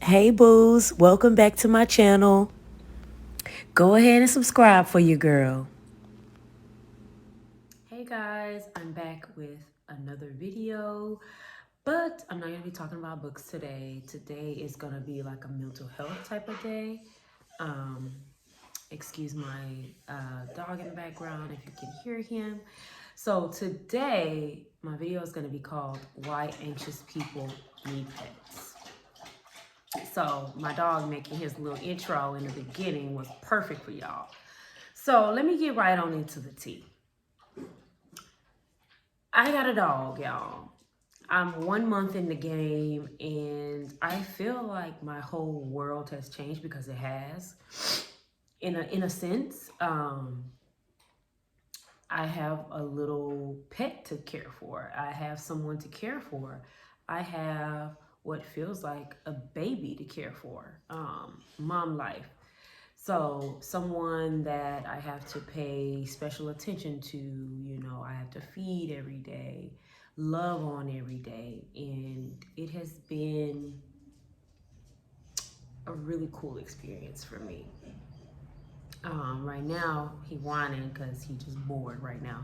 Hey boos, welcome back to my channel. Go ahead and subscribe for your girl. Hey guys, I'm back with another video, but I'm not going to be talking about books today. Today is going to be like a mental health type of day. Excuse my dog in the background if you can hear him. So today, my video is going to be called Why Anxious People Need Pets. So my dog making his little intro in the beginning was perfect for y'all. So let me get right on into the tea. I got a dog, y'all. I'm 1 month in the game and I feel like my whole world has changed because it has. In a sense, I have a little pet to care for. I have someone to care for. I have what feels like a baby to care for. Mom life. So someone that I have to pay special attention to, I have to feed every day, love on every day. And it has been a really cool experience for me. Right now, he whining because he just bored right now.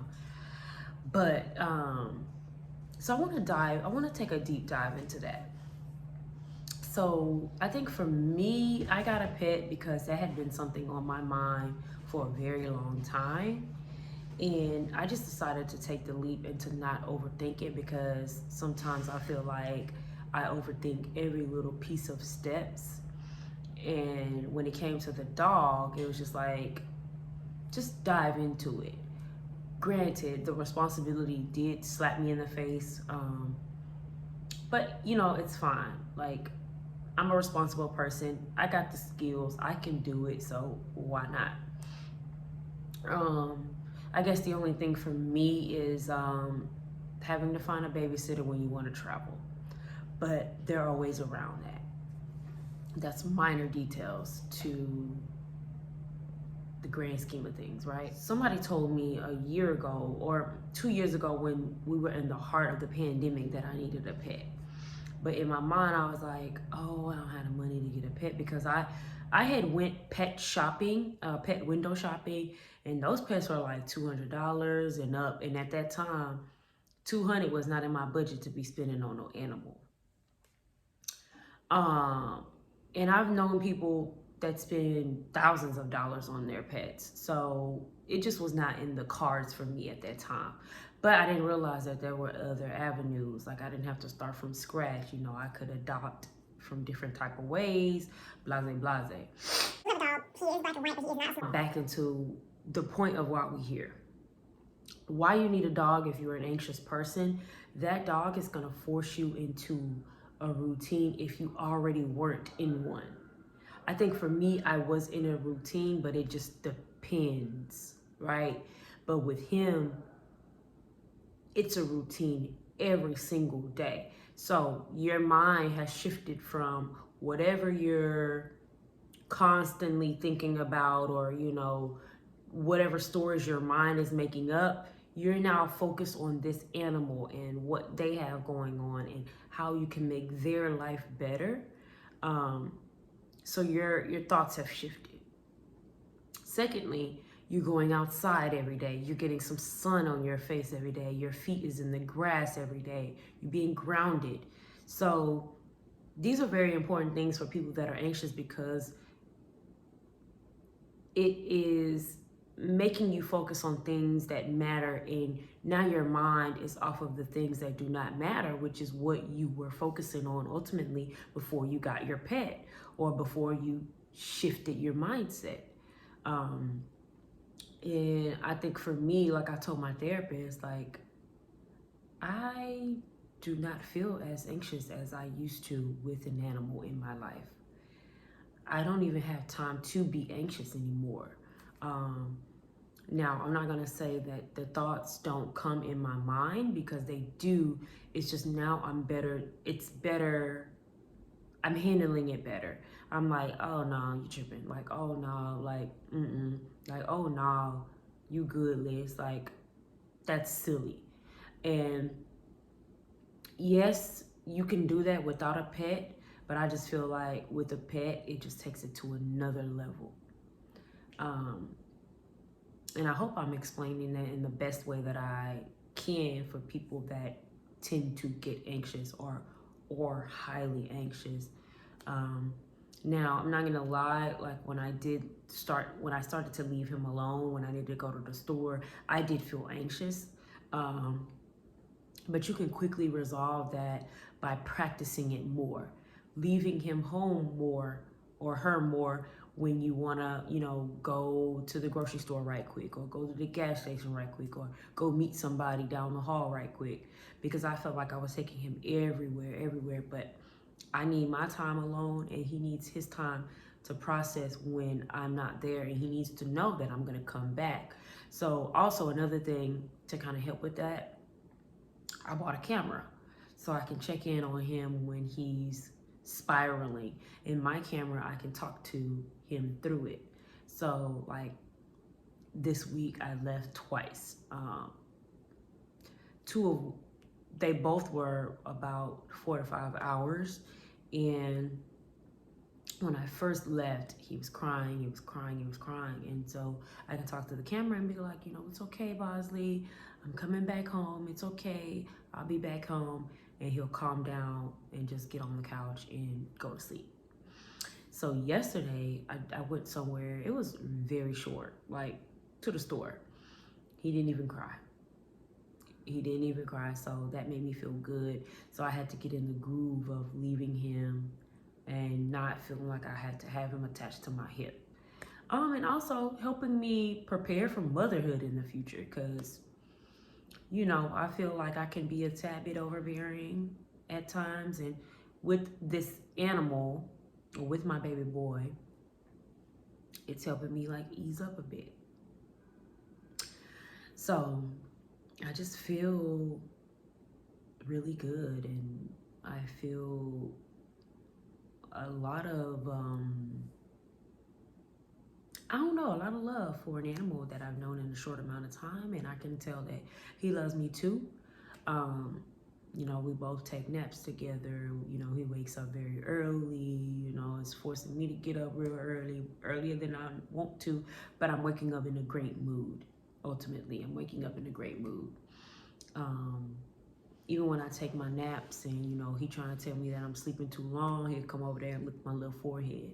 But so I want to take a deep dive into that. So I think for me, I got a pet because that had been something on my mind for a very long time. And I just decided to take the leap and to not overthink it because sometimes I feel like I overthink every little piece of steps. And when it came to the dog, it was just like, just dive into it. Granted, the responsibility did slap me in the face, but it's fine. Like, I'm a responsible person. I got the skills. I can do it. So why not? I guess the only thing for me is having to find a babysitter when you want to travel. But there are ways around that. That's minor details to the grand scheme of things, right? Somebody told me a year ago or 2 years ago when we were in the heart of the pandemic that I needed a pet. But in my mind, I was like, oh, I don't have the money to get a pet because I had went pet shopping, pet window shopping, and those pets were like $200 and up. And at that time, $200 was not in my budget to be spending on no animal. And I've known people that spend thousands of dollars on their pets. So it just was not in the cards for me at that time. But I didn't realize that there were other avenues. Like I didn't have to start from scratch. I could adopt from different type of ways, blase, blase. Back into the point of why we here. Why you need a dog if you're an anxious person. That dog is gonna force you into a routine if you already weren't in one. I think for me, I was in a routine, but it just depends, right? But with him, it's a routine every single day. So your mind has shifted from whatever you're constantly thinking about or, whatever stories your mind is making up, you're now focused on this animal and what they have going on and how you can make their life better. So your thoughts have shifted. Secondly, you're going outside every day. You're getting some sun on your face every day. Your feet is in the grass every day. You're being grounded. So these are very important things for people that are anxious because it is making you focus on things that matter, and now your mind is off of the things that do not matter, which is what you were focusing on ultimately before you got your pet or before you shifted your mindset. And I think for me, like I told my therapist, like I do not feel as anxious as I used to with an animal in my life. I don't even have time to be anxious anymore. Now, I'm not gonna say that the thoughts don't come in my mind because they do. It's just now I'm better. It's better. I'm handling it better. I'm like, oh no, you tripping. Like, oh no, like, like, oh no, you good, Liz. Like, that's silly. And yes, you can do that without a pet, But I just feel like with a pet, it just takes it to another level. Um, and I hope I'm explaining that in the best way that I can for people that tend to get anxious or highly anxious. Um, Now, I'm not gonna lie, like when I started to leave him alone, when I needed to go to the store, I did feel anxious. Um, but you can quickly resolve that by practicing it more, leaving him home more or her more when you wanna, go to the grocery store right quick or go to the gas station right quick or go meet somebody down the hall right quick. Because I felt like I was taking him everywhere, but I need my time alone and he needs his time to process when I'm not there, and he needs to know that I'm going to come back. So also another thing to kind of help with that, I bought a camera so I can check in on him when he's spiraling. In my camera, I can talk to him through it. So like this week I left twice. Two of They both were about 4 to 5 hours, and when I first left, he was crying, and so I can talk to the camera and be like, it's okay, Bosley, I'm coming back home, it's okay, I'll be back home, and he'll calm down and just get on the couch and go to sleep. So yesterday, I went somewhere, it was very short, like to the store. He didn't even cry. So that made me feel good. So I had to get in the groove of leaving him and not feeling like I had to have him attached to my hip. And also helping me prepare for motherhood in the future, because, I feel like I can be a tad bit overbearing at times. And with this animal, or with my baby boy, it's helping me like ease up a bit. So I just feel really good, and I feel a lot of I don't know, a lot of love for an animal that I've known in a short amount of time, and I can tell that he loves me too. We both take naps together. He wakes up very early. It's forcing me to get up real early, earlier than I want to, but I'm waking up in a great mood. Ultimately, I'm waking up in a great mood. Even when I take my naps and, he trying to tell me that I'm sleeping too long, he'll come over there and lick my little forehead.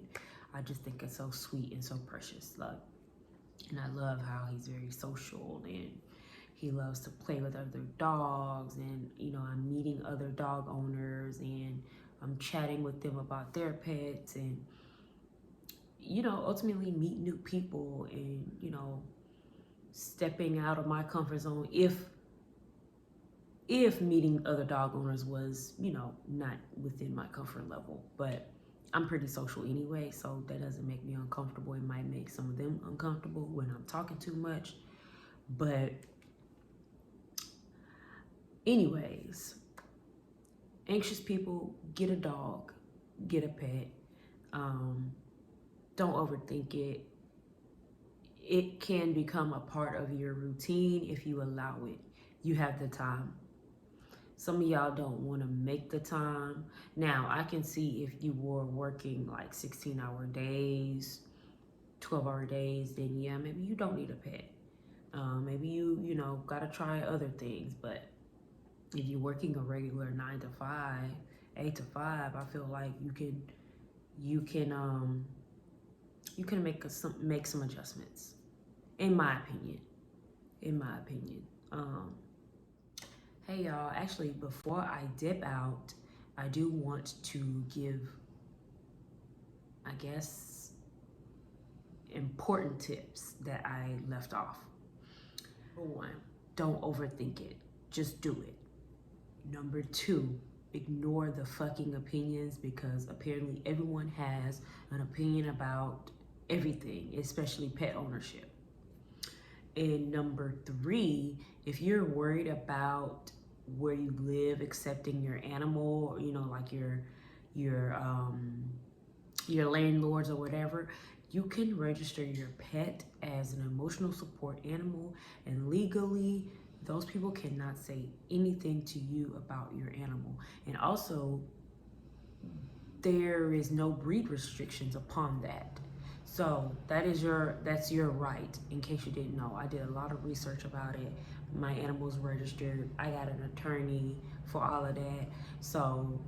I just think it's so sweet and so precious. And I love how he's very social, and he loves to play with other dogs, and, I'm meeting other dog owners, and I'm chatting with them about their pets, and, ultimately meet new people, and, stepping out of my comfort zone if meeting other dog owners was, not within my comfort level. But I'm pretty social anyway, so that doesn't make me uncomfortable. It might make some of them uncomfortable when I'm talking too much. But anyways, anxious people, get a dog, get a pet. Don't overthink it. It can become a part of your routine if you allow it. You have the time. Some of y'all don't want to make the time. Now, I can see if you were working like 16-hour days, 12-hour days, then yeah, maybe you don't need a pet. Maybe you got to try other things. But if you're working a regular 9 to 5, 8 to 5, I feel like you can make some adjustments. In my opinion. Hey y'all, actually before I dip out, I do want to give, I guess, important tips that I left off. Number one, don't overthink it. Just do it. Number two, ignore the fucking opinions, because apparently everyone has an opinion about everything, especially pet ownership. And number three, if you're worried about where you live accepting your animal, like your landlords or whatever, you can register your pet as an emotional support animal, and legally those people cannot say anything to you about your animal. And also, there is no breed restrictions upon that. So that's your right. In case you didn't know, I did a lot of research about it. My animals registered. I got an attorney for all of that. So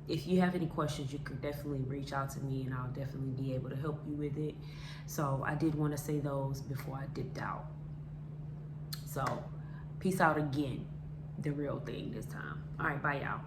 if you have any questions, you could definitely reach out to me and I'll definitely be able to help you with it. So I did want to say those before I dipped out. So peace out again. The real thing this time. All right, bye y'all.